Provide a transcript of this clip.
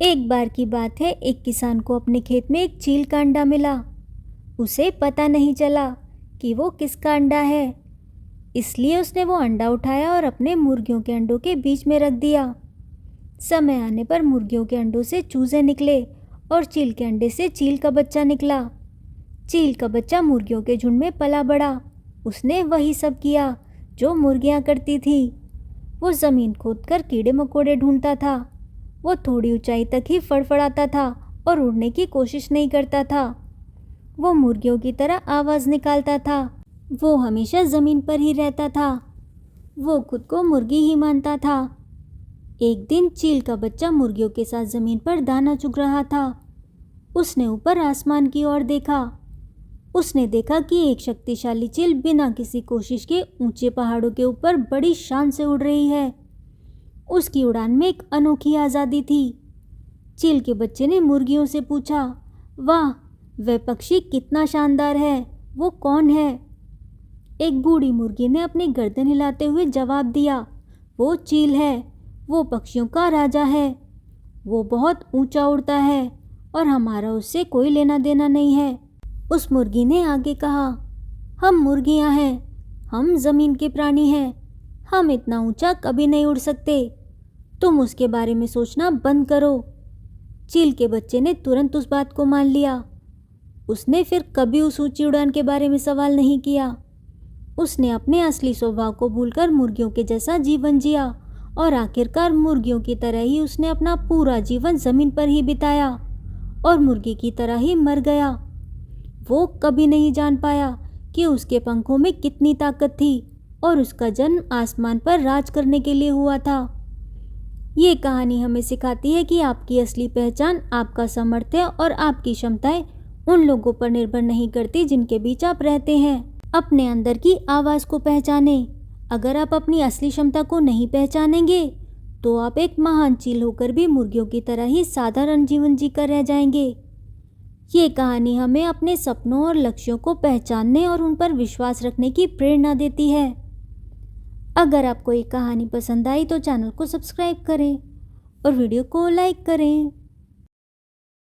एक बार की बात है, एक किसान को अपने खेत में एक चील का अंडा मिला। उसे पता नहीं चला कि वो किसका अंडा है, इसलिए उसने वो अंडा उठाया और अपने मुर्गियों के अंडों के बीच में रख दिया। समय आने पर मुर्गियों के अंडों से चूजे निकले और चील के अंडे से चील का बच्चा निकला। चील का बच्चा मुर्गियों के झुंड में पला बढ़ा। उसने वही सब किया जो मुर्गियां करती थी। वो ज़मीन खोदकर कीड़े मकोड़े ढूंढता था। वो थोड़ी ऊंचाई तक ही फड़फड़ाता था और उड़ने की कोशिश नहीं करता था। वो मुर्गियों की तरह आवाज़ निकालता था। वो हमेशा ज़मीन पर ही रहता था। वो खुद को मुर्गी ही मानता था। एक दिन चील का बच्चा मुर्गियों के साथ ज़मीन पर दाना चुग रहा था। उसने ऊपर आसमान की ओर देखा। उसने देखा कि एक शक्तिशाली चील बिना किसी कोशिश के ऊंचे पहाड़ों के ऊपर बड़ी शान से उड़ रही है। उसकी उड़ान में एक अनोखी आज़ादी थी। चील के बच्चे ने मुर्गियों से पूछा, वाह, वह पक्षी कितना शानदार है, वो कौन है? एक बूढ़ी मुर्गी ने अपनी गर्दन हिलाते हुए जवाब दिया, वो चील है, वो पक्षियों का राजा है। वो बहुत ऊंचा उड़ता है और हमारा उससे कोई लेना देना नहीं है। उस मुर्गी ने आगे कहा, हम मुर्गियां हैं, हम ज़मीन के प्राणी हैं, हम इतना ऊंचा कभी नहीं उड़ सकते। तुम उसके बारे में सोचना बंद करो। चील के बच्चे ने तुरंत उस बात को मान लिया। उसने फिर कभी उस ऊंची उड़ान के बारे में सवाल नहीं किया। उसने अपने असली स्वभाव को भूलकर मुर्गियों के जैसा जीवन जिया और आखिरकार मुर्गियों की तरह ही उसने अपना पूरा जीवन ज़मीन पर ही बिताया और मुर्गी की तरह ही मर गया। वो कभी नहीं जान पाया कि उसके पंखों में कितनी ताकत थी और उसका जन्म आसमान पर राज करने के लिए हुआ था। ये कहानी हमें सिखाती है कि आपकी असली पहचान, आपका सामर्थ्य और आपकी क्षमताएं उन लोगों पर निर्भर नहीं करती जिनके बीच आप रहते हैं। अपने अंदर की आवाज़ को पहचानें। अगर आप अपनी असली क्षमता को नहीं पहचानेंगे तो आप एक महान चील होकर भी मुर्गियों की तरह ही साधारण जीवन जीकर रह जाएंगे। ये कहानी हमें अपने सपनों और लक्ष्यों को पहचानने और उन पर विश्वास रखने की प्रेरणा देती है। अगर आपको ये कहानी पसंद आई तो चैनल को सब्सक्राइब करें और वीडियो को लाइक करें।